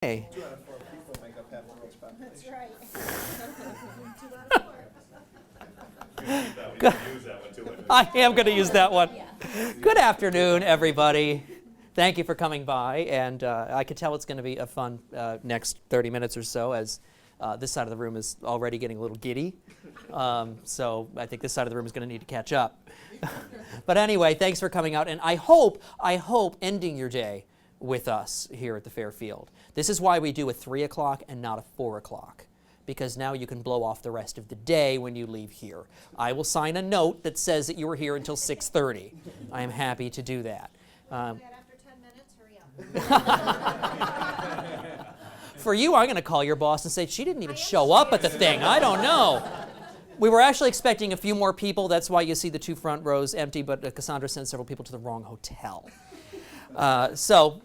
Hey. 2 out of 4 people make up half the world's population. That's right. I am going to use that one. Good afternoon, everybody. Thank you for coming by, and I can tell it's going to be a fun next 30 minutes or so, as this side of the room is already getting a little giddy. So I think this side of the room is going to need to catch up. But anyway, thanks for coming out, and I hope ending your day with us here at the Fairfield. This is why we do a 3 o'clock and not a 4 o'clock, because now you can blow off the rest of the day when you leave here. I will sign a note that says that you were here until 6:30. I am happy to do that. After 10 minutes, hurry up. For you, I'm going to call your boss and say, she didn't even show up at the thing. I don't know. We were actually expecting a few more people. That's why you see the 2 front rows empty, but Cassandra sent several people to the wrong hotel. So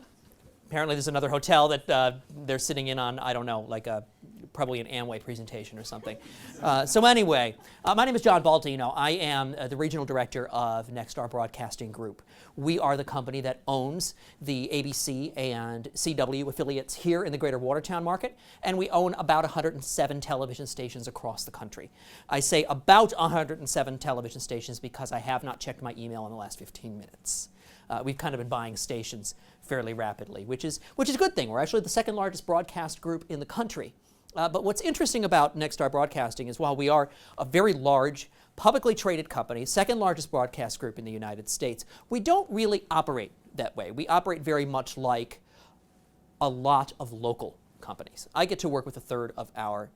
apparently there's another hotel that they're sitting in on, I don't know, like probably an Amway presentation or something. So anyway, my name is John Baldino. I am the regional director of Nexstar Broadcasting Group. We are the company that owns the ABC and CW affiliates here in the greater Watertown market, and we own about 107 television stations across the country. I say about 107 television stations because I have not checked my email in the last 15 minutes. We've kind of been buying stations fairly rapidly, which is a good thing. We're actually the second largest broadcast group in the country. But what's interesting about Nexstar Broadcasting is while we are a very large, publicly traded company, second largest broadcast group in the United States, we don't really operate that way. We operate very much like a lot of local companies. I get to work with a third of our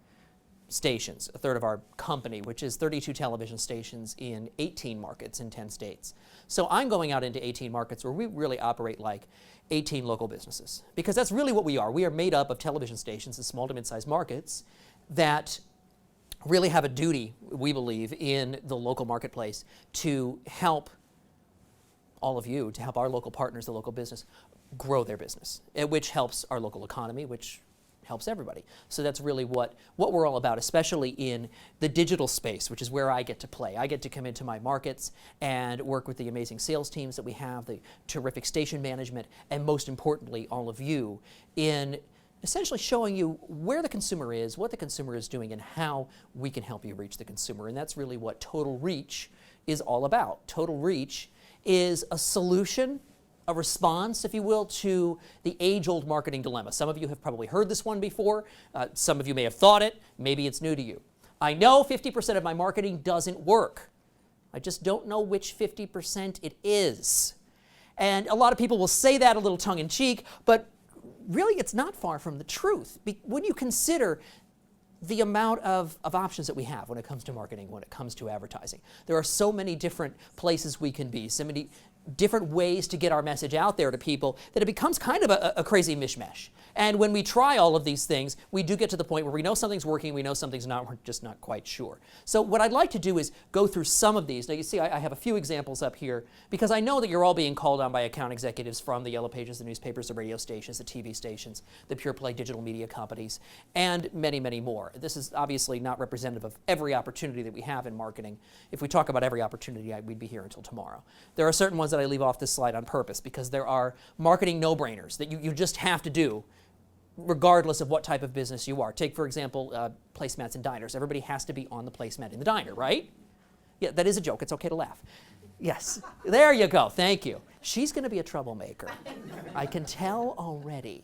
stations, a third of our company, which is 32 television stations in 18 markets in 10 states. So I'm going out into 18 markets where we really operate like 18 local businesses, because that's really what we are. We are made up of television stations in small to mid-sized markets that really have a duty, we believe, in the local marketplace to help all of you, to help our local partners, the local business, grow their business, which helps our local economy, which helps everybody. So that's really what we're all about, especially in the digital space, which is where I get to play. I get to come into my markets and work with the amazing sales teams that we have, the terrific station management, and most importantly, all of you, in essentially showing you where the consumer is, what the consumer is doing, and how we can help you reach the consumer. And that's really what Total Reach is all about. Total Reach is a solution, a response, if you will, to the age-old marketing dilemma. Some of you have probably heard this one before. Some of you may have thought it. Maybe it's new to you. I know 50% of my marketing doesn't work. I just don't know which 50% it is. And a lot of people will say that a little tongue-in-cheek, but really it's not far from the truth. When you consider the amount of options that we have when it comes to marketing, when it comes to advertising. There are so many different places we can be, so many different ways to get our message out there to people that it becomes kind of a crazy mishmash. And when we try all of these things, we do get to the point where we know something's working, we know something's not, we're just not quite sure. So what I'd like to do is go through some of these. Now you see I have a few examples up here because I know that you're all being called on by account executives from the Yellow Pages, the newspapers, the radio stations, the TV stations, the pure play digital media companies, and many, many more. This is obviously not representative of every opportunity that we have in marketing. If we talk about every opportunity, we'd be here until tomorrow. There are certain ones that I leave off this slide on purpose because there are marketing no-brainers that you just have to do regardless of what type of business you are. Take, for example, placemats in diners. Everybody has to be on the placemat in the diner, right? Yeah, that is a joke. It's okay to laugh. Yes, there you go. Thank you. She's going to be a troublemaker. I can tell already.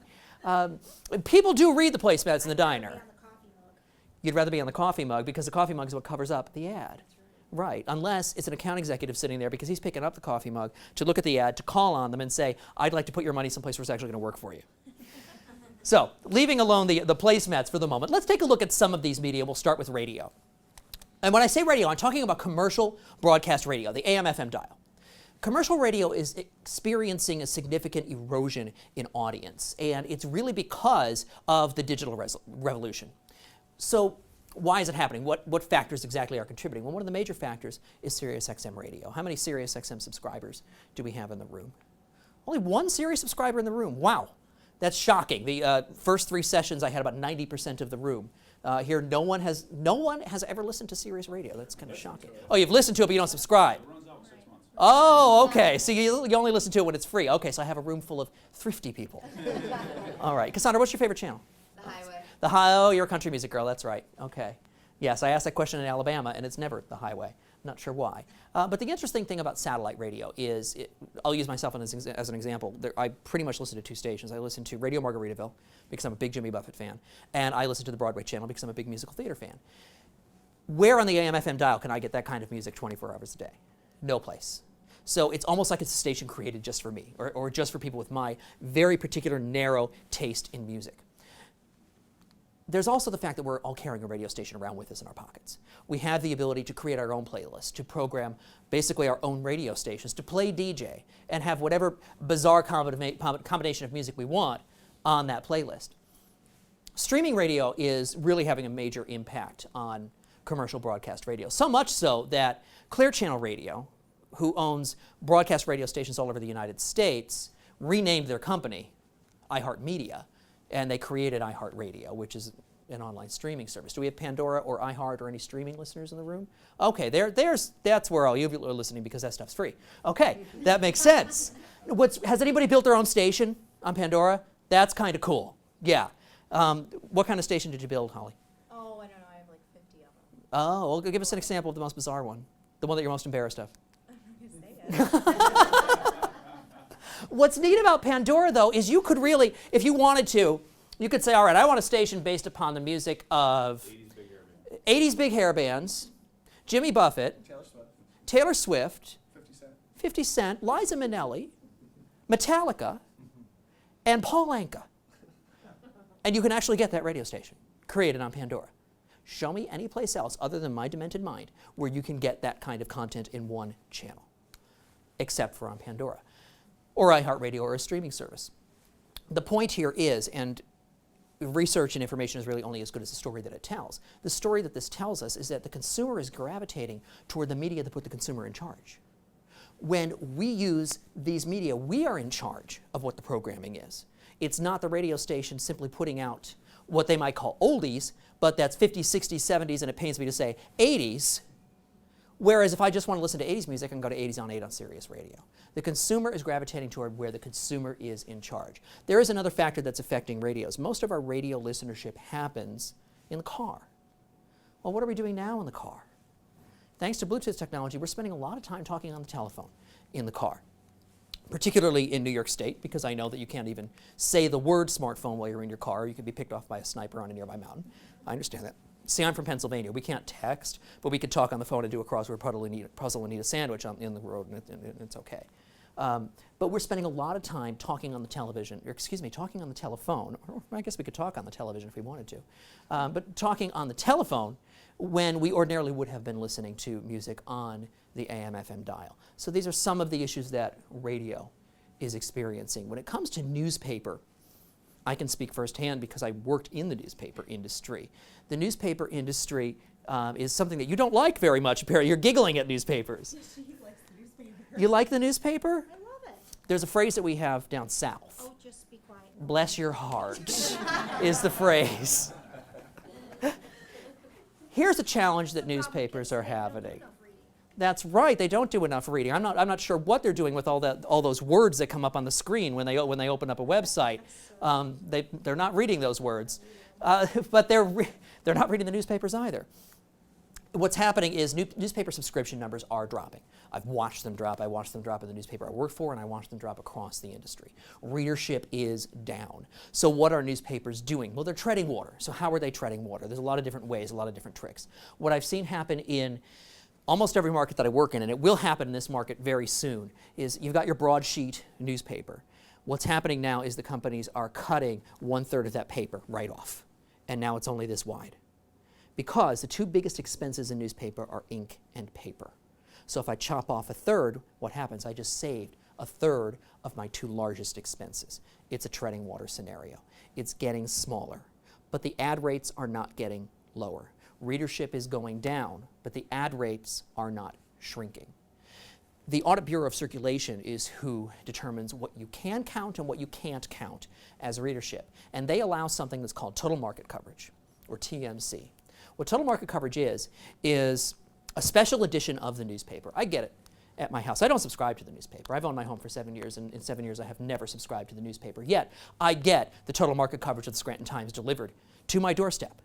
People do read the placemats in the diner. You'd rather be on the coffee mug because the coffee mug is what covers up the ad. Right, unless it's an account executive sitting there because he's picking up the coffee mug to look at the ad, to call on them and say, I'd like to put your money someplace where it's actually going to work for you. So, leaving alone the placemats for the moment, let's take a look at some of these media. We'll start with radio. And when I say radio, I'm talking about commercial broadcast radio, the AM/FM dial. Commercial radio is experiencing a significant erosion in audience, and it's really because of the digital revolution. So, why is it happening? What factors exactly are contributing? Well, one of the major factors is SiriusXM radio. How many SiriusXM subscribers do we have in the room? Only one Sirius subscriber in the room. Wow, that's shocking. The first 3 sessions, I had about 90% of the room. Here, no one has ever listened to Sirius radio. That's kind of shocking. Oh, you've listened to it, but you don't subscribe. It runs out in 6 months. Oh, okay. So you only listen to it when it's free. Okay, so I have a room full of thrifty people. All right. Cassandra, what's your favorite channel? The highway. Oh, you're a country music girl. That's right. Okay. Yes, I asked that question in Alabama, and it's never the highway. Not sure why. But the interesting thing about satellite radio is, I'll use myself as an example. I pretty much listen to two stations. I listen to Radio Margaritaville because I'm a big Jimmy Buffett fan, and I listen to the Broadway channel because I'm a big musical theater fan. Where on the AM/FM dial can I get that kind of music 24 hours a day? No place. So it's almost like it's a station created just for me, or just for people with my very particular narrow taste in music. There's also the fact that we're all carrying a radio station around with us in our pockets. We have the ability to create our own playlists, to program basically our own radio stations, to play DJ, and have whatever bizarre combination of music we want on that playlist. Streaming radio is really having a major impact on commercial broadcast radio. So much so that Clear Channel Radio, who owns broadcast radio stations all over the United States, renamed their company iHeartMedia, and they created iHeartRadio, which is an online streaming service. Do we have Pandora or iHeart or any streaming listeners in the room? Okay, that's where all you are listening, because that stuff's free. Okay, that makes sense. Has anybody built their own station on Pandora? That's kind of cool. Yeah. What kind of station did you build, Holly? Oh, I don't know. I have like 50 of them. Oh, well, give us an example of the most bizarre one. The one that you're most embarrassed of. I'm not going to say it. What's neat about Pandora, though, is you could really, if you wanted to, you could say, all right, I want a station based upon the music of 80s big hair bands, Jimmy Buffett, Taylor Swift, 50 Cent, Liza Minnelli, Metallica, and Paul Anka. And you can actually get that radio station created on Pandora. Show me any place else other than my demented mind where you can get that kind of content in one channel, except for on Pandora, or iHeartRadio, or a streaming service. The point here is, and research and information is really only as good as the story that it tells. The story that this tells us is that the consumer is gravitating toward the media that put the consumer in charge. When we use these media, we are in charge of what the programming is. It's not the radio station simply putting out what they might call oldies, but that's 50s, 60s, 70s, and it pains me to say 80s. Whereas if I just want to listen to 80s music, I can go to 80s on 8 on Sirius Radio. The consumer is gravitating toward where the consumer is in charge. There is another factor that's affecting radios. Most of our radio listenership happens in the car. Well, what are we doing now in the car? Thanks to Bluetooth technology, we're spending a lot of time talking on the telephone in the car, particularly in New York State, because I know that you can't even say the word smartphone while you're in your car, or you could be picked off by a sniper on a nearby mountain. I understand that. See, I'm from Pennsylvania. We can't text, but we could talk on the phone and do a crossword puzzle and eat a sandwich in the road, and it's okay. But we're spending a lot of time talking on the television, or talking on the telephone. Or I guess we could talk on the television if we wanted to. But talking on the telephone when we ordinarily would have been listening to music on the AM/FM dial. So these are some of the issues that radio is experiencing. When it comes to newspaper, I can speak firsthand because I worked in the newspaper industry. The newspaper industry is something that you don't like very much, Perry. You're giggling at newspapers. She likes the newspaper. You like the newspaper? I love it. There's a phrase that we have down south. Oh, just be quiet. Bless your heart is the phrase. Here's a challenge that newspapers are having. That's right, they don't do enough reading. I'm not sure what they're doing with all those words that come up on the screen when they open up a website. They're not reading those words, but they're not reading the newspapers either. What's happening is newspaper subscription numbers are dropping. I've watched them drop. I watched them drop in the newspaper I work for, and I watched them drop across the industry. Readership is down. So what are newspapers doing? Well, they're treading water. So how are they treading water? There's a lot of different ways, a lot of different tricks. What I've seen happen in almost every market that I work in, and it will happen in this market very soon, is you've got your broadsheet newspaper. What's happening now is the companies are cutting 1/3 of that paper right off, and now it's only this wide. Because the two biggest expenses in newspaper are ink and paper. So if I chop off 1/3, what happens? I just saved 1/3 of my two largest expenses. It's a treading water scenario. It's getting smaller, but the ad rates are not getting lower. Readership is going down, but the ad rates are not shrinking. The Audit Bureau of Circulation is who determines what you can count and what you can't count as readership. And they allow something that's called total market coverage, or TMC. What total market coverage is a special edition of the newspaper. I get it. at my house. I don't subscribe to the newspaper. I've owned my home for 7 years, and in 7 years I have never subscribed to the newspaper. Yet, I get the total market coverage of the Scranton Times delivered to my doorstep.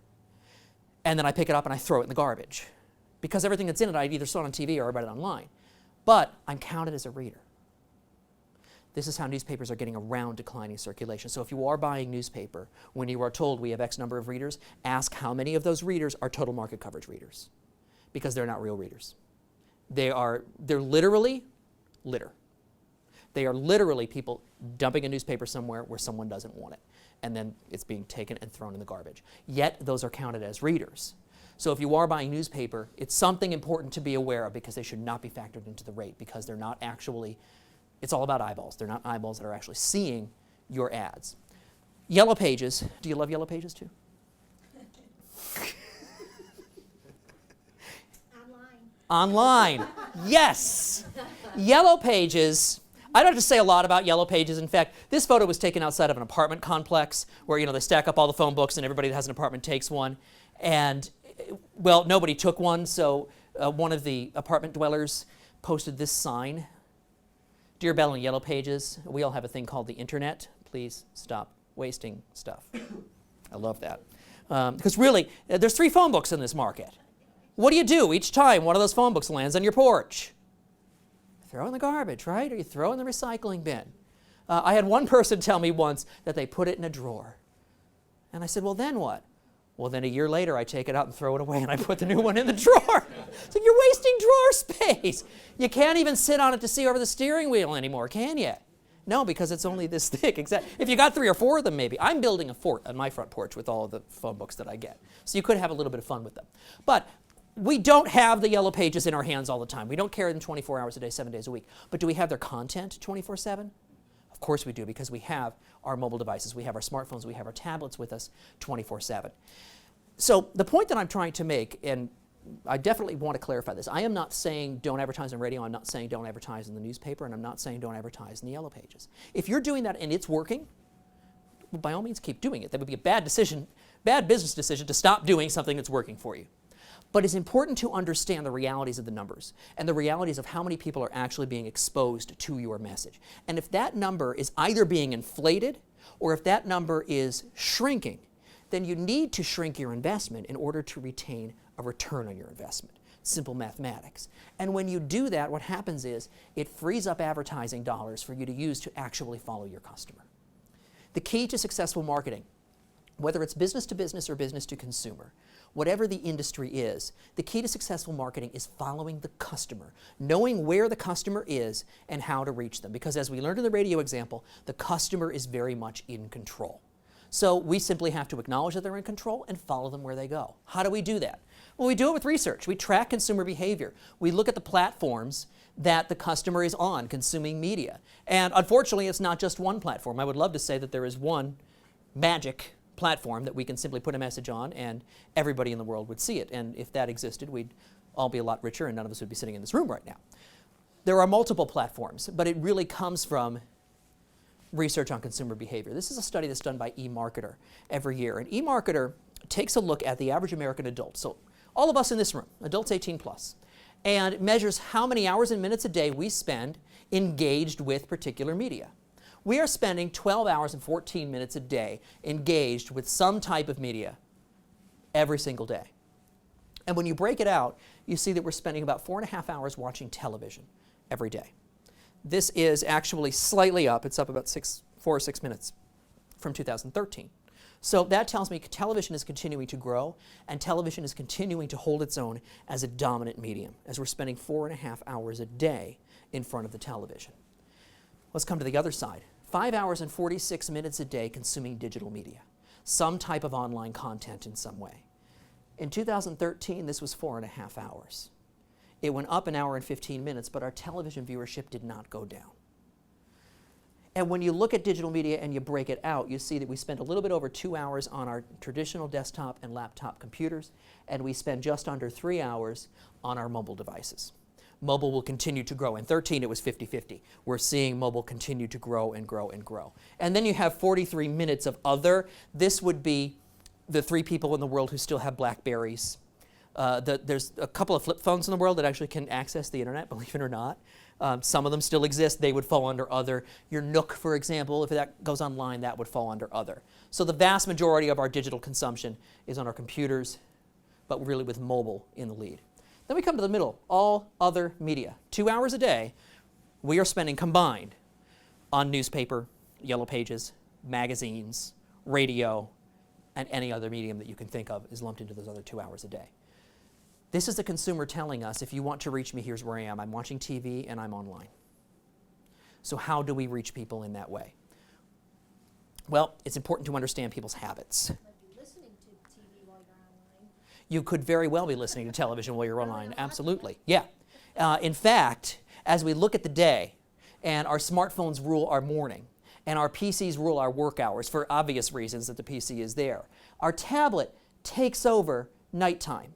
And then I pick it up and I throw it in the garbage. Because everything that's in it, I either saw it on TV or I read it online. But I'm counted as a reader. This is how newspapers are getting around declining circulation. So if you are buying newspaper, when you are told we have X number of readers, ask how many of those readers are total market coverage readers. Because they're not real readers. They're literally litter. They are literally people dumping a newspaper somewhere where someone doesn't want it. And then it's being taken and thrown in the garbage. Yet those are counted as readers. So if you are buying newspaper, it's something important to be aware of because they should not be factored into the rate because they're not actually, it's all about eyeballs. They're not eyeballs that are actually seeing your ads. Yellow Pages, do you love Yellow Pages too? Online, yes. Yellow Pages, I don't have to say a lot about Yellow Pages. In fact, this photo was taken outside of an apartment complex where, they stack up all the phone books and everybody that has an apartment takes one. And, well, nobody took one, so one of the apartment dwellers posted this sign. Dear Bell and Yellow Pages, we all have a thing called the internet. Please stop wasting stuff. I love that. Because really, there's 3 phone books in this market. What do you do each time one of those phone books lands on your porch? Throw in the garbage, right? Or you throw in the recycling bin. I had one person tell me once that they put it in a drawer. And I said, well, then what? Well, then a year later, I take it out and throw it away, and I put the new one in the drawer. It's like, you're wasting drawer space. You can't even sit on it to see over the steering wheel anymore, can you? No, because it's only this thick. If you got 3 or 4 of them, maybe. I'm building a fort on my front porch with all of the phone books that I get. So you could have a little bit of fun with them. But we don't have the Yellow Pages in our hands all the time. We don't carry them 24 hours a day, 7 days a week. But do we have their content 24/7? Of course we do, because we have our mobile devices, we have our smartphones, we have our tablets with us 24/7. So the point that I'm trying to make, and I definitely want to clarify this, I am not saying don't advertise on radio, I'm not saying don't advertise in the newspaper, and I'm not saying don't advertise in the Yellow Pages. If you're doing that and it's working, well, by all means keep doing it. That would be a bad business decision to stop doing something that's working for you. But it's important to understand the realities of the numbers and the realities of how many people are actually being exposed to your message. And if that number is either being inflated or if that number is shrinking, then you need to shrink your investment in order to retain a return on your investment. Simple mathematics. And when you do that, what happens is it frees up advertising dollars for you to use to actually follow your customer. The key to successful marketing, whether it's business to business or business to consumer, whatever the industry is, the key to successful marketing is following the customer, knowing where the customer is and how to reach them. Because as we learned in the radio example, the customer is very much in control. So we simply have to acknowledge that they're in control and follow them where they go. How do we do that? Well, we do it with research. We track consumer behavior. We look at the platforms that the customer is on consuming media. And unfortunately, it's not just one platform. I would love to say that there is one magic platform that we can simply put a message on and everybody in the world would see it. And if that existed, we'd all be a lot richer and none of us would be sitting in this room right now. There are multiple platforms, but it really comes from research on consumer behavior. This is a study that's done by eMarketer every year. And eMarketer takes a look at the average American adult, so all of us in this room, adults 18 plus, and measures how many hours and minutes a day we spend engaged with particular media. We are spending 12 hours and 14 minutes a day engaged with some type of media every single day. And when you break it out, you see that we're spending about 4.5 hours watching television every day. This is actually slightly up. It's up about 4 or 6 minutes from 2013. So that tells me television is continuing to grow, and television is continuing to hold its own as a dominant medium, as we're spending 4.5 hours a day in front of the television. Let's come to the other side. 5 hours and 46 minutes a day consuming digital media, some type of online content in some way. In 2013, this was 4.5 hours. It went up 1 hour and 15 minutes, but our television viewership did not go down. And when you look at digital media and you break it out, you see that we spend a little bit over 2 hours on our traditional desktop and laptop computers, and we spend just under 3 hours on our mobile devices. Mobile will continue to grow. In 2013, it was 50-50. We're seeing mobile continue to grow and grow and grow. And then you have 43 minutes of other. This would be the 3 people in the world who still have Blackberries, There's a couple of flip phones in the world that actually can access the internet, believe it or not. Some of them still exist. They would fall under other. Your Nook, for example, if that goes online, that would fall under other. So the vast majority of our digital consumption is on our computers, but really with mobile in the lead. Then we come to the middle, all other media. 2 hours a day we are spending combined on newspaper, yellow pages, magazines, radio, and any other medium that you can think of is lumped into those other 2 hours a day. This is the consumer telling us, if you want to reach me, here's where I am. I'm watching TV and I'm online. So how do we reach people in that way? Well, it's important to understand people's habits. Listening to TV while you're online. You could very well be listening to television while you're online. Absolutely. Yeah. In fact, as we look at the day, and our smartphones rule our morning, and our PCs rule our work hours for obvious reasons that the PC is there, our tablet takes over nighttime,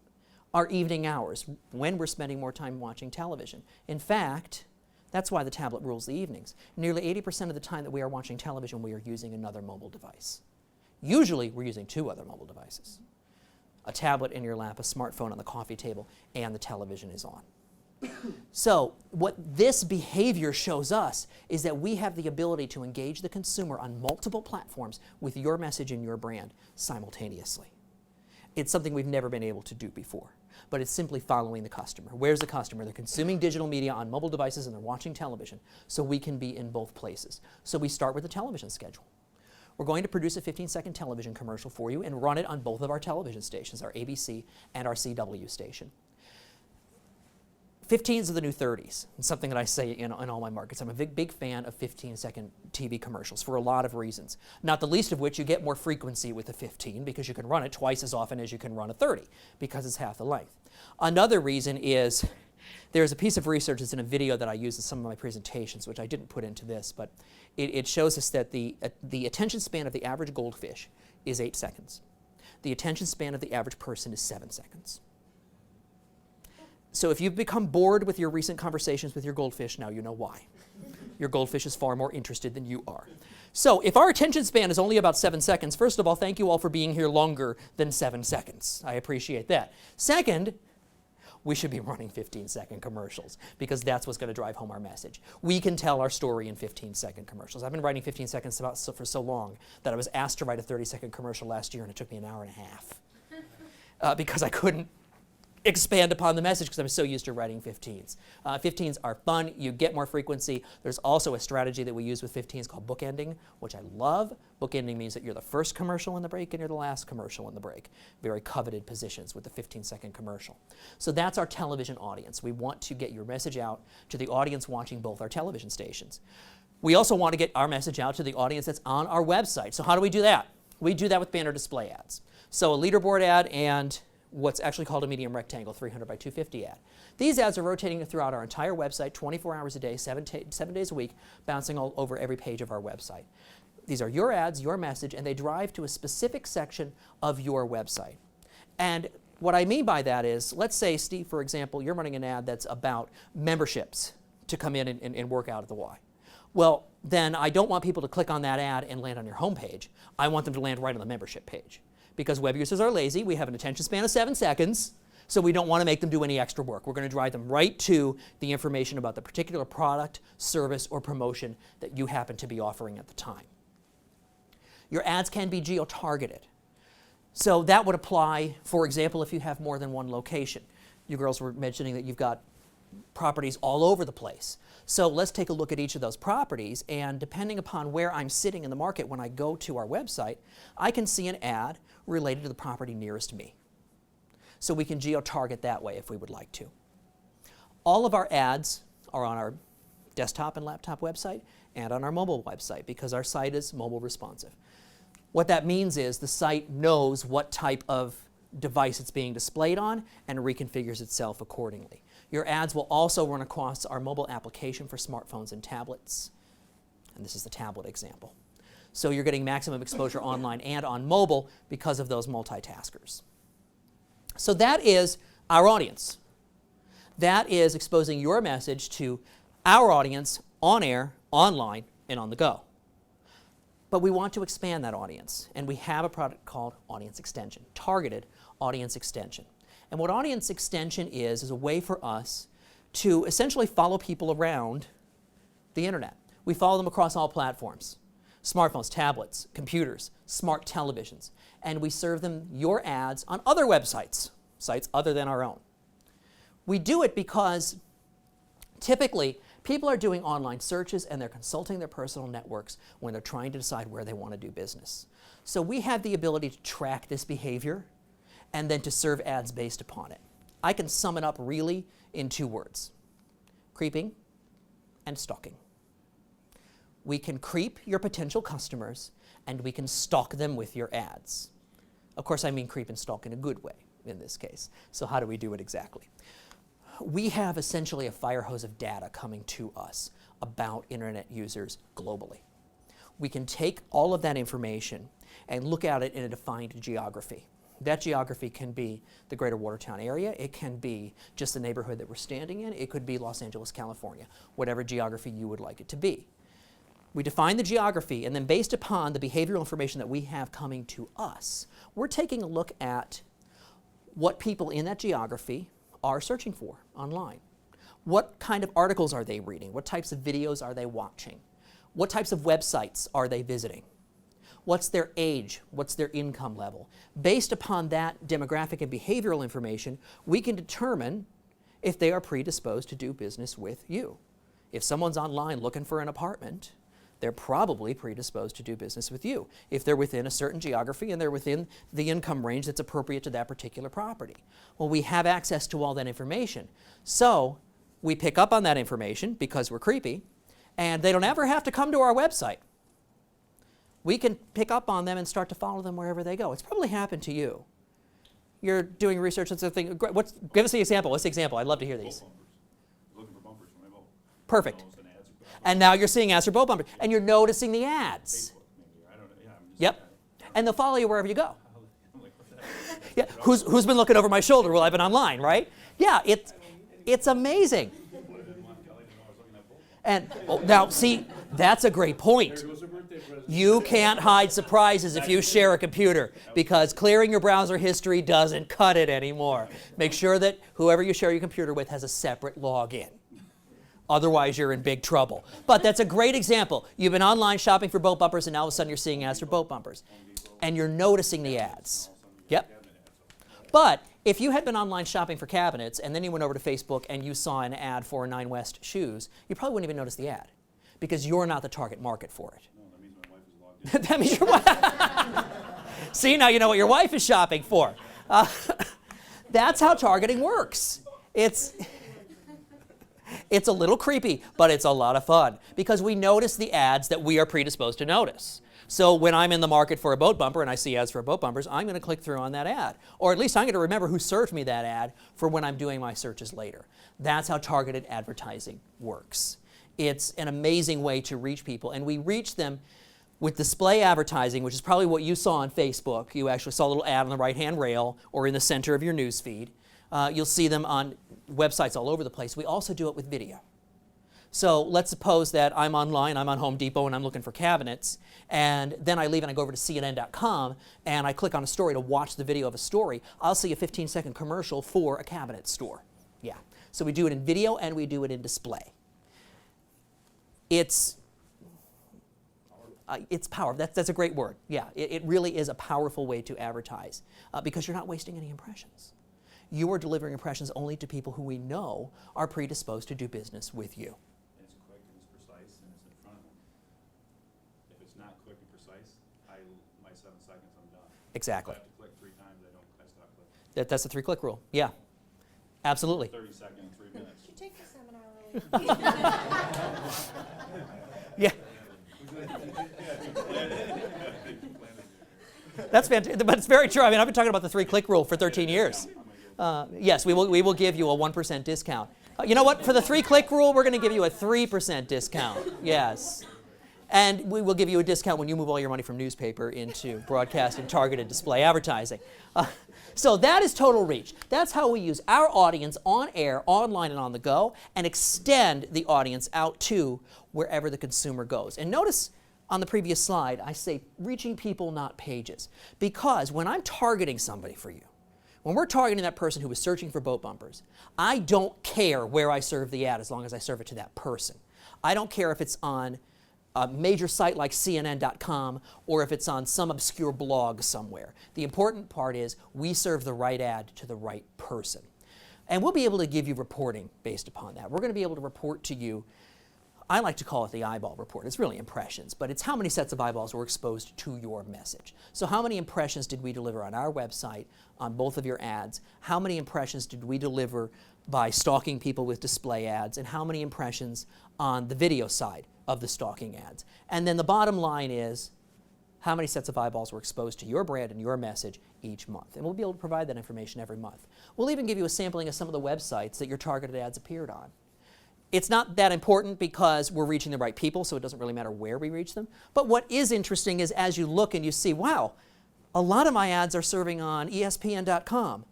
our evening hours, when we're spending more time watching television. In fact, that's why the tablet rules the evenings. Nearly 80% of the time that we are watching television, we are using another mobile device. Usually, we're using 2 other mobile devices. A tablet in your lap, a smartphone on the coffee table, and the television is on. So what this behavior shows us is that we have the ability to engage the consumer on multiple platforms with your message and your brand simultaneously. It's something we've never been able to do before, but it's simply following the customer. Where's the customer? They're consuming digital media on mobile devices and they're watching television, so we can be in both places. So we start with the television schedule. We're going to produce a 15-second television commercial for you and run it on both of our television stations, our ABC and our CW station. 15s are the new 30s. It's something that I say in all my markets. I'm a big fan of 15-second TV commercials for a lot of reasons, not the least of which you get more frequency with a 15 because you can run it twice as often as you can run a 30 because it's half the length. Another reason is there's a piece of research that's in a video that I use in some of my presentations, which I didn't put into this, but it shows us that the attention span of the average goldfish is 8 seconds. The attention span of the average person is 7 seconds. So if you've become bored with your recent conversations with your goldfish, now you know why. Your goldfish is far more interested than you are. So if our attention span is only about 7 seconds, first of all, thank you all for being here longer than 7 seconds. I appreciate that. Second, we should be running 15-second commercials because that's what's going to drive home our message. We can tell our story in 15-second commercials. I've been writing 15 seconds for so long that I was asked to write a 30-second commercial last year and it took me an hour and a half because I couldn't expand upon the message because I'm so used to writing 15s. 15s are fun. You get more frequency. There's also a strategy that we use with 15s called bookending, which I love. Bookending means that you're the first commercial in the break and you're the last commercial in the break. Very coveted positions with the 15-second commercial. So that's our television audience. We want to get your message out to the audience watching both our television stations. We also want to get our message out to the audience that's on our website. So how do we do that? We do that with banner display ads. So a leaderboard ad and what's actually called a medium rectangle 300 by 250 ad. These ads are rotating throughout our entire website 24 hours a day, 7 days a week, bouncing all over every page of our website. These are your ads, your message, and they drive to a specific section of your website. And what I mean by that is, let's say, Steve, for example, you're running an ad that's about memberships to come in and work out at the Y. Well, then I don't want people to click on that ad and land on your homepage. I want them to land right on the membership page. Because web users are lazy, we have an attention span of 7 seconds, so we don't want to make them do any extra work. We're going to drive them right to the information about the particular product, service, or promotion that you happen to be offering at the time. Your ads can be geo-targeted. So that would apply, for example, if you have more than one location. You girls were mentioning that you've got properties all over the place. So let's take a look at each of those properties, and depending upon where I'm sitting in the market when I go to our website, I can see an ad related to the property nearest me. So we can geo-target that way if we would like to. All of our ads are on our desktop and laptop website and on our mobile website because our site is mobile responsive. What that means is the site knows what type of device it's being displayed on and reconfigures itself accordingly. Your ads will also run across our mobile application for smartphones and tablets. And this is the tablet example. So you're getting maximum exposure online and on mobile because of those multitaskers. So that is our audience. That is exposing your message to our audience on air, online, and on the go. But we want to expand that audience, and we have a product called Audience Extension, Targeted Audience Extension. And what audience extension is a way for us to essentially follow people around the internet. We follow them across all platforms: smartphones, tablets, computers, smart televisions, and we serve them your ads on other websites, sites other than our own. We do it because typically people are doing online searches and they're consulting their personal networks when they're trying to decide where they want to do business. So we have the ability to track this behavior and then to serve ads based upon it. I can sum it up really in 2 words: creeping and stalking. We can creep your potential customers and we can stalk them with your ads. Of course, I mean creep and stalk in a good way in this case. So how do we do it exactly? We have essentially a fire hose of data coming to us about internet users globally. We can take all of that information and look at it in a defined geography. That geography can be the greater Watertown area, it can be just the neighborhood that we're standing in, it could be Los Angeles, California, whatever geography you would like it to be. We define the geography, and then based upon the behavioral information that we have coming to us, we're taking a look at what people in that geography are searching for online. What kind of articles are they reading? What types of videos are they watching? What types of websites are they visiting? What's their age? What's their income level? Based upon that demographic and behavioral information, we can determine if they are predisposed to do business with you. If someone's online looking for an apartment, they're probably predisposed to do business with you if they're within a certain geography and they're within the income range that's appropriate to that particular property. Well, we have access to all that information. So we pick up on that information because we're creepy, and they don't ever have to come to our website. We can pick up on them and start to follow them wherever they go. It's probably happened to you. You're doing research on something. Give us the example. What's the example? I'd love to hear these. Boat bumpers. Looking for bumpers when I vote. Perfect. Those and ads are- And now you're seeing ads for boat bumpers, and you're noticing the ads. Facebook, maybe. I don't know. Yeah, I'm just Yep. And they'll follow you wherever you go. I'm like, what the heck? Yeah. Who's been looking over my shoulder? Well, I've been online, right? Yeah, it's amazing. What I didn't want Kelly to know I was looking at boat. And now, see, that's a great point. It was a birthday present. You can't hide surprises if you share a computer, because clearing your browser history doesn't cut it anymore. Make sure that whoever you share your computer with has a separate login. Otherwise, you're in big trouble. But that's a great example. You've been online shopping for boat bumpers, and now all of a sudden you're seeing ads for boat bumpers. And you're noticing the ads. Yep. But if you had been online shopping for cabinets, and then you went over to Facebook and you saw an ad for Nine West shoes, you probably wouldn't even notice the ad, because you're not the target market for it. No, that means my wife is logged in. That means your wife. See, now you know what your wife is shopping for. That's how targeting works. It's a little creepy, but it's a lot of fun, because we notice the ads that we are predisposed to notice. So when I'm in the market for a boat bumper and I see ads for boat bumpers, I'm going to click through on that ad. Or at least I'm going to remember who served me that ad for when I'm doing my searches later. That's how targeted advertising works. It's an amazing way to reach people, and we reach them with display advertising, which is probably what you saw on Facebook. You actually saw a little ad on the right-hand rail or in the center of your news feed. You'll see them on websites all over the place. We also do it with video. So let's suppose that I'm online, I'm on Home Depot, and I'm looking for cabinets, and then I leave and I go over to CNN.com, and I click on a story to watch the video of a story. I'll see a 15-second commercial for a cabinet store. Yeah. So we do it in video and we do it in display. It's power. That's a great word. Yeah, it really is a powerful way to advertise, because you're not wasting any impressions. You are delivering impressions only to people who we know are predisposed to do business with you. And it's quick and it's precise and it's in front of them. If it's not quick and precise, my 7 seconds, I'm done. Exactly. If I have to click 3 times, I stop clicking. That's the 3-click rule. Yeah, absolutely. 30 seconds, 3 minutes. You take the seminar early. Yeah. That's fantastic, but it's very true. I mean, I've been talking about the 3-click rule for 13 years. Yes, we will give you a 1% discount. You know what? For the 3-click rule, we're going to give you a 3% discount. Yes. And we will give you a discount when you move all your money from newspaper into broadcast and targeted display advertising. So that is total reach. That's how we use our audience on air, online, and on the go, and extend the audience out to wherever the consumer goes. And notice on the previous slide, I say reaching people, not pages. Because when I'm targeting somebody for you, When we're targeting that person who is searching for boat bumpers, I don't care where I serve the ad as long as I serve it to that person. I don't care if it's on a major site like CNN.com or if it's on some obscure blog somewhere. The important part is we serve the right ad to the right person. And we'll be able to give you reporting based upon that. We're going to be able to report to you, I like to call it the eyeball report. It's really impressions, but it's how many sets of eyeballs were exposed to your message. So how many impressions did we deliver on our website on both of your ads? How many impressions did we deliver by stalking people with display ads? And how many impressions on the video side of the stalking ads? And then the bottom line is how many sets of eyeballs were exposed to your brand and your message each month. And we'll be able to provide that information every month. We'll even give you a sampling of some of the websites that your targeted ads appeared on. It's not that important because we're reaching the right people, so it doesn't really matter where we reach them. But what is interesting is as you look and you see, wow, a lot of my ads are serving on ESPN.com.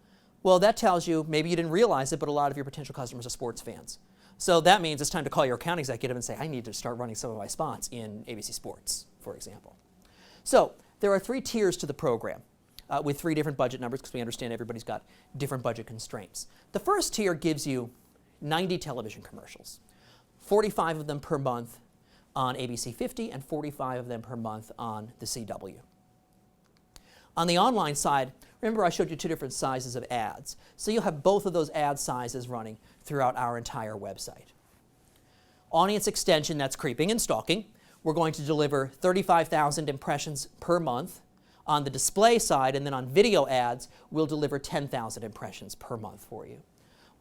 Well, that tells you, maybe you didn't realize it, but a lot of your potential customers are sports fans. So that means it's time to call your account executive and say, I need to start running some of my spots in ABC Sports, for example. So there are 3 tiers to the program with 3 different budget numbers because we understand everybody's got different budget constraints. The first tier gives you 90 television commercials, 45 of them per month on ABC 50 and 45 of them per month on the CW. On the online side, remember I showed you 2 different sizes of ads. So you'll have both of those ad sizes running throughout our entire website. Audience extension, that's creeping and stalking. We're going to deliver 35,000 impressions per month. On the display side, and then on video ads, we'll deliver 10,000 impressions per month for you.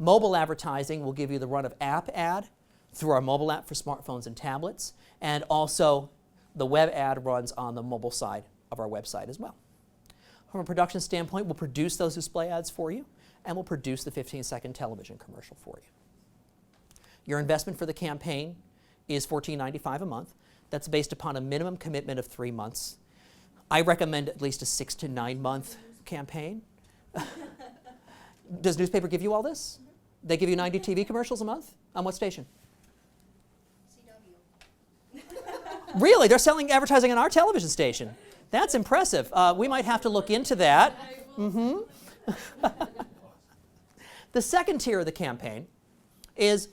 Mobile advertising will give you the run of app ad through our mobile app for smartphones and tablets, and also the web ad runs on the mobile side of our website as well. From a production standpoint, we'll produce those display ads for you, and we'll produce the 15-second television commercial for you. Your investment for the campaign is $14.95 a month. That's based upon a minimum commitment of 3 months. I recommend at least a 6 to 9 month campaign. Does newspaper give you all this? They give you 90 TV commercials a month? On what station? CW. Really? They're selling advertising on our television station. That's impressive. We might have to look into that. The second tier of the campaign is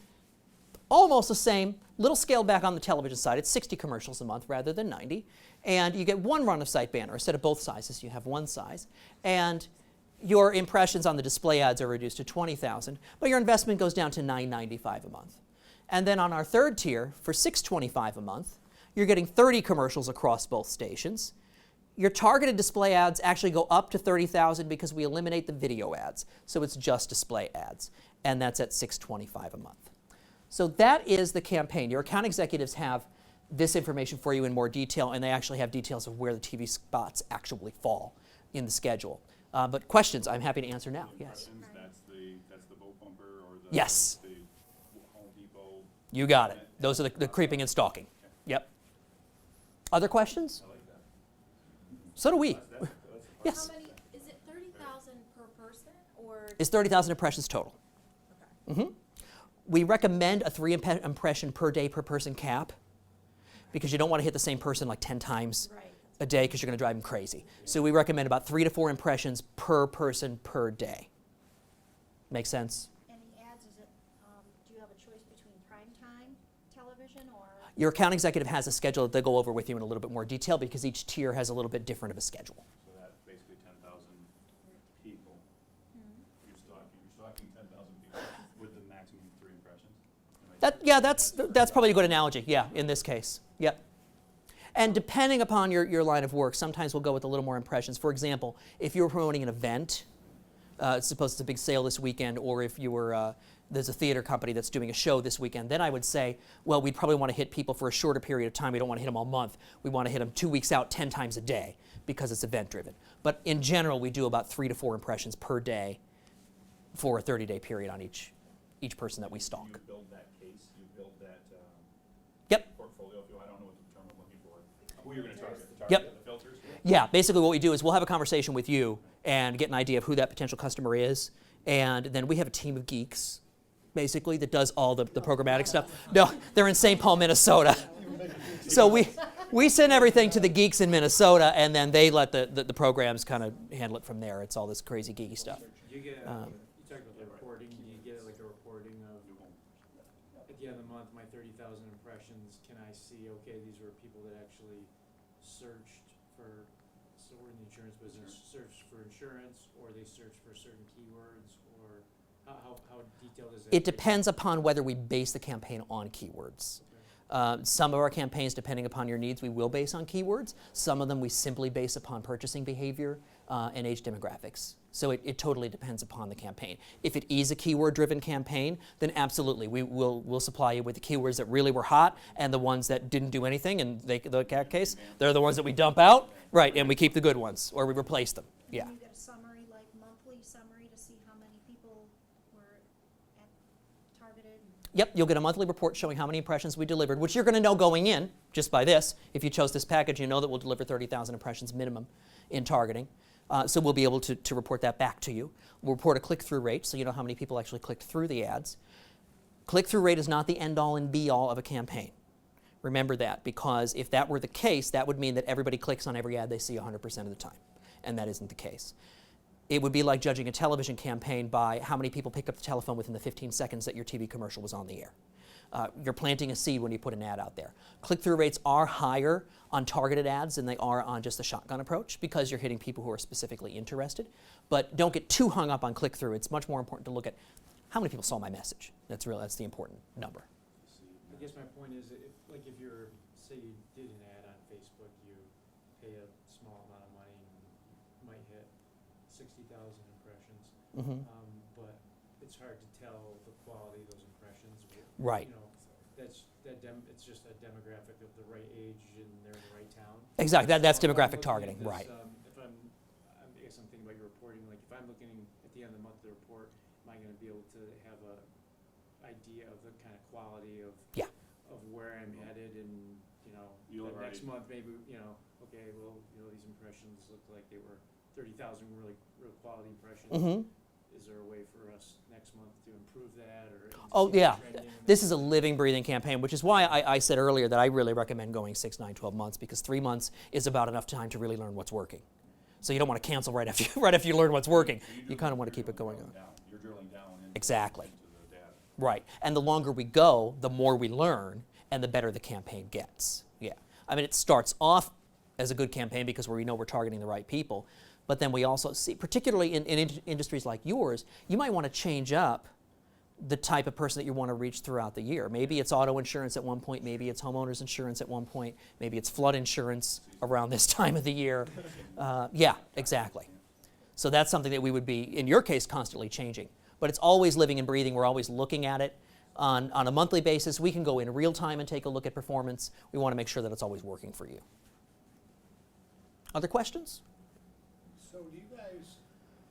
almost the same, little scaled back on the television side. It's 60 commercials a month rather than 90. And you get 1 run of site banner. Instead of both sizes, you have 1 size. And your impressions on the display ads are reduced to 20,000, but your investment goes down to $9.95 a month. And then on our third tier, for $6.25 a month, you're getting 30 commercials across both stations. Your targeted display ads actually go up to 30,000 because we eliminate the video ads, so it's just display ads, and that's at $6.25 a month. So that is the campaign. Your account executives have this information for you in more detail, and they actually have details of where the TV spots actually fall in the schedule. But questions, I'm happy to answer now. Yes. That's the boat bumper or the, Yes. the Home Depot. You got it. Those are the creeping and stalking. Okay. Yep. Other questions? I like that. So do we. That's Yes. How many, is it 30,000 per person or? It's 30,000 impressions total. Okay. We recommend a 3 impression per day per person cap because you don't want to hit the same person like 10 times Right. a day because you're going to drive them crazy. So we recommend about 3 to 4 impressions per person per day. Make sense? And the ads, is it, do you have a choice between primetime television or? Your account executive has a schedule that they'll go over with you in a little bit more detail because each tier has a little bit different of a schedule. So that's basically 10,000 people. You're stalking 10,000 people with the maximum 3 impressions. Yeah, that's probably a good analogy, yeah, in this case. Yep. And depending upon your line of work, sometimes we'll go with a little more impressions. For example, if you were promoting an event, suppose it's a big sale this weekend, or if you were, there's a theater company that's doing a show this weekend, then I would say, well, we'd probably want to hit people for a shorter period of time. We don't want to hit them all month. We want to hit them 2 weeks out, 10 times a day, because it's event driven. But in general, we do about 3 to 4 impressions per day for a 30-day period on each person that we stalk. You build that case, you build that Yep. portfolio. If you, I don't know what the term I'm looking for. Who you're going to target? Yep. The filters? Yeah, basically what we do is we'll have a conversation with you and get an idea of who that potential customer is, and then we have a team of geeks, basically, that does all the programmatic stuff. No, they're in St. Paul, Minnesota. So We send everything to the geeks in Minnesota, and then they let the programs kind of handle it from there. It's all this crazy geeky stuff. You get, you talk about the reporting, do you get like a reporting of, at the end of the month, my 30,000 impressions, can I see, okay, these were people that actually searched for, so we're in the insurance business, searched for insurance, or they searched for certain keywords, or how detailed is that? It depends upon whether we base the campaign on keywords. Some of our campaigns, depending upon your needs, we will base on keywords. Some of them we simply base upon purchasing behavior and age demographics. So it totally depends upon the campaign. If it is a keyword-driven campaign, then absolutely, we'll supply you with the keywords that really were hot and the ones that didn't do anything. In that case, they're the ones that we dump out, right? And we keep the good ones, or we replace them. Yeah. And you get a summary, like monthly summary, to see how many people were targeted? Yep, you'll get a monthly report showing how many impressions we delivered, which you're going to know going in just by this. If you chose this package, you know that we'll deliver 30,000 impressions minimum in targeting. So we'll be able to report that back to you. We'll report a click-through rate, so you know how many people actually clicked through the ads. Click-through rate is not the end-all and be-all of a campaign. Remember that, because if that were the case, that would mean that everybody clicks on every ad they see 100% of the time, and that isn't the case. It would be like judging a television campaign by how many people picked up the telephone within the 15 seconds that your TV commercial was on the air. You're planting a seed when you put an ad out there. Click-through rates are higher on targeted ads than they are on just the shotgun approach because you're hitting people who are specifically interested. But don't get too hung up on click-through. It's much more important to look at how many people saw my message. That's the important number. I guess my point is, if you're, say you did an ad on Facebook, you pay a small amount of money and you might hit 60,000 impressions. But it's hard to tell the quality of those impressions. Right. You know, it's just a demographic of the right age and they're in the right town. Exactly. That's So if I'm demographic looking at targeting. this, Right. I guess I'm thinking about your reporting. Like if I'm looking at the end of the month of the report, am I going to be able to have a idea of the kind of quality of Yeah. of where I'm headed, and You'll the next already- month maybe okay, well these impressions looked like they were 30,000 real quality impressions. Mm-hmm. Is there a way for us next month to improve that, or Oh, see the yeah. trending? This is a living, breathing campaign, which is why I said earlier that I really recommend going 6, 9, 12 months, because 3 months is about enough time to really learn what's working. So you don't want to cancel right after you learn what's working. You kind of want to keep it going on. You're drilling down into Exactly. into the data. Right. And the longer we go, the more we learn, and the better the campaign gets. Yeah. I mean, it starts off as a good campaign because we know we're targeting the right people. But then we also see, particularly in industries like yours, you might want to change up the type of person that you want to reach throughout the year. Maybe it's auto insurance at one point, maybe it's homeowners insurance at one point, maybe it's flood insurance around this time of the year. Yeah, exactly. So that's something that we would be, in your case, constantly changing. But it's always living and breathing. We're always looking at it on a monthly basis. We can go in real time and take a look at performance. We want to make sure that it's always working for you. Other questions? So do you guys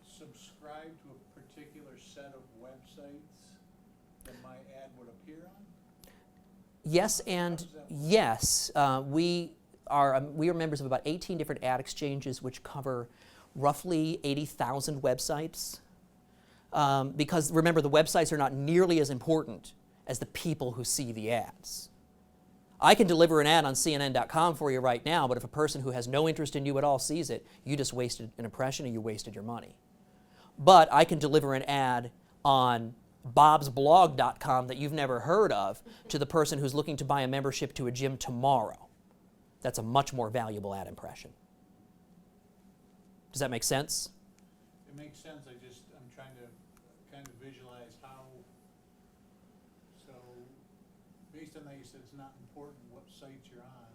subscribe to a particular set of websites that my ad would appear on? Yes and yes. We are members of about 18 different ad exchanges, which cover roughly 80,000 websites. Because remember, the websites are not nearly as important as the people who see the ads. I can deliver an ad on CNN.com for you right now, but if a person who has no interest in you at all sees it, you just wasted an impression and you wasted your money. But I can deliver an ad on bobsblog.com that you've never heard of to the person who's looking to buy a membership to a gym tomorrow. That's a much more valuable ad impression. Does that make sense? It makes sense, I'm trying to kind of visualize how, so based on that, you said it's not important what sites you're on,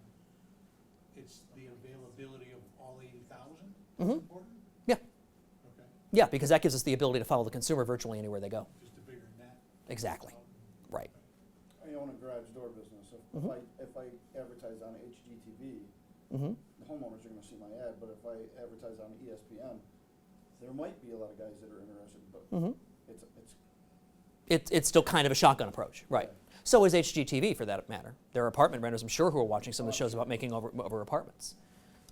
it's the availability of all 80,000 that's important? Yeah. Okay, Yeah, because that gives us the ability to follow the consumer virtually anywhere they go. just a bigger net. Exactly. Right. I own a garage door business. If I advertise on HGTV, Mm-hmm. the homeowners are going to see my ad. But if I advertise on ESPN, there might be a lot of guys that are interested. But It's still kind of a shotgun approach, right? So is HGTV, for that matter. There are apartment renters, I'm sure, who are watching some of the shows about making over apartments.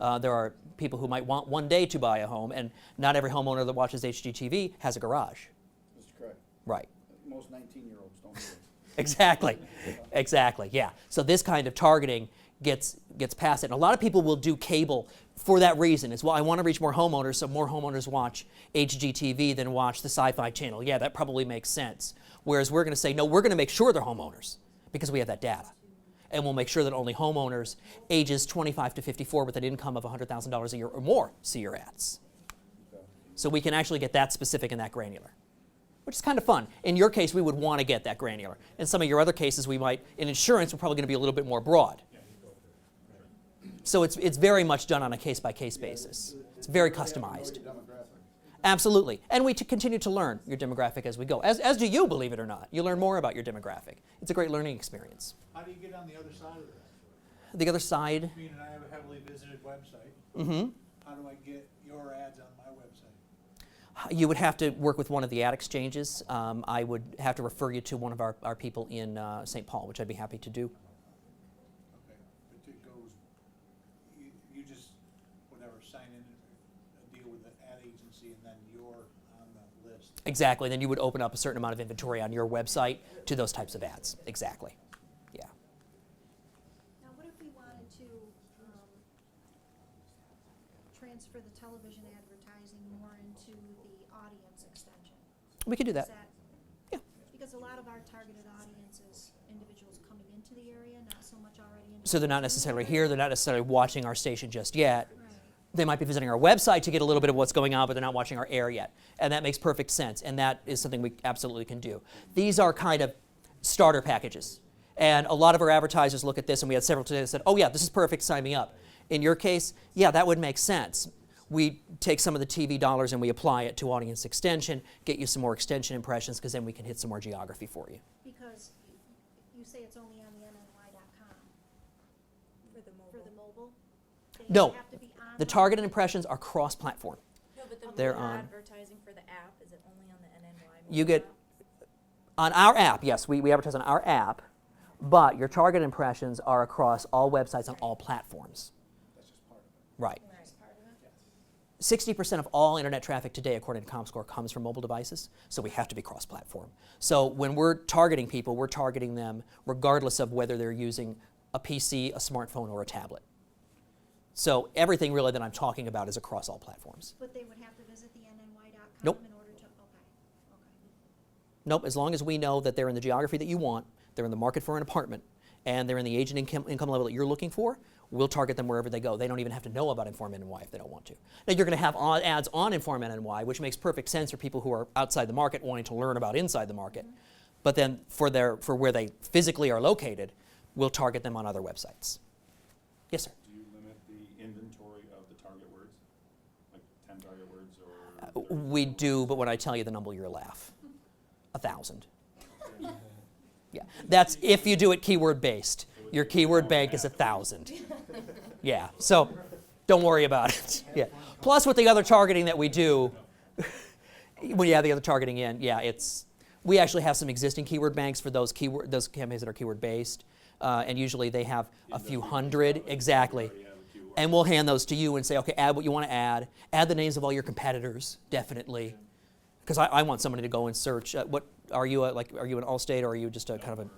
There are people who might want one day to buy a home, and not every homeowner that watches HGTV has a garage. That's correct. Right. Most 19-year-olds don't do it. Exactly. Exactly. Yeah. So this kind of targeting gets past it. And a lot of people will do cable for that reason. It's, well, I want to reach more homeowners, so more homeowners watch HGTV than watch the Sci-Fi Channel. Yeah, that probably makes sense. Whereas we're going to say, no, we're going to make sure they're homeowners because we have that data. And we'll make sure that only homeowners ages 25 to 54 with an income of $100,000 a year or more see your ads. So we can actually get that specific and that granular, which is kind of fun. In your case, we would want to get that granular. In some of your other cases, we might, in insurance, we're probably going to be a little bit more broad. So it's very much done on a case-by-case basis. It's very customized. Absolutely. And we continue to learn your demographic as we go, as do you, believe it or not. You learn more about your demographic. It's a great learning experience. How do you get on the other side of that? The other side, Me and I have a heavily visited website. mhm, How do I get your ads on my website? you would have to work with one of the ad exchanges. I would have to refer you to one of our people in St. Paul, which I'd be happy to do. Okay, but it goes, you just, whatever, sign in a deal with the ad agency and then you're on the list. Exactly. Then you would open up a certain amount of inventory on your website to those types of ads. Exactly. Yeah. Now, what if we wanted to, transfer the television advertising more into the audience extension? We could do that. Is that? Yeah. Because a lot of our targeted audience is individuals coming into the area, not so much already in. So they're not necessarily here. They're not necessarily watching our station just yet. Right. They might be visiting our website to get a little bit of what's going on, but they're not watching our air yet. And that makes perfect sense. And that is something we absolutely can do. These are kind of starter packages. And a lot of our advertisers look at this, and we had several today that said, oh yeah, this is perfect, sign me up. In your case, yeah, that would make sense. We take some of the TV dollars and we apply it to audience extension, get you some more extension impressions, because then we can hit some more geography for you. Because you say it's only on the NNY.com. For the mobile? They No, have to be on the targeted impressions are cross-platform. No, but the They're mobile on- advertising for the app, is it only on the NNY? You mobile get, app? on our app, yes, we advertise on our app, but your target impressions are across all websites on all platforms. That's just part of it. Right. Right. 60% of all internet traffic today, according to ComScore, comes from mobile devices, so we have to be cross-platform. So when we're targeting people, we're targeting them regardless of whether they're using a PC, a smartphone, or a tablet. So everything really that I'm talking about is across all platforms. But they would have to visit the NNY.com Nope. in order to, okay. Nope, as long as we know that they're in the geography that you want, they're in the market for an apartment, and they're in the age and income level that you're looking for, we'll target them wherever they go. They don't even have to know about Inform NNY if they don't want to. Now, you're going to have ads on Inform NNY, which makes perfect sense for people who are outside the market wanting to learn about inside the market. But then for where they physically are located, we'll target them on other websites. Yes, sir. Do you limit the inventory of the target words? Like 10 target words or? We do, but when I tell you the number, you'll laugh. 1,000. Yeah, that's if you do it keyword based. Your keyword bank is 1,000. Yeah, so don't worry about it. Yeah. Plus, with the other targeting that we do, when you have the other targeting in, yeah, we actually have some existing keyword banks for those campaigns that are keyword based, and usually they have a few hundred exactly. And we'll hand those to you and say, okay, add what you want to add. Add the names of all your competitors, definitely, because I want somebody to go and search. What are you are you an Allstate or are you just a kind of a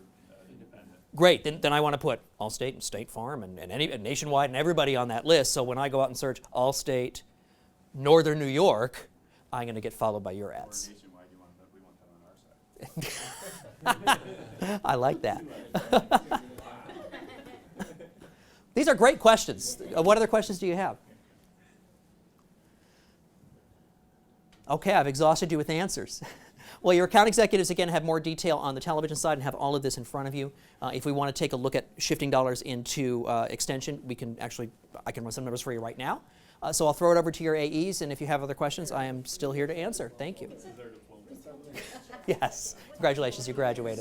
Independent. Great, then I want to put Allstate and State Farm and Nationwide and everybody on that list. So when I go out and search Allstate, Northern New York, I'm going to get followed by your Or ads. nationwide, we want that on our side. I like that. These are great questions. What other questions do you have? Okay, I've exhausted you with answers. Well, your account executives, again, have more detail on the television side and have all of this in front of you. If we want to take a look at shifting dollars into extension, I can run some numbers for you right now. So I'll throw it over to your AEs, and if you have other questions, I am still here to answer. Thank you. This is their diploma. Yes, congratulations, you graduated.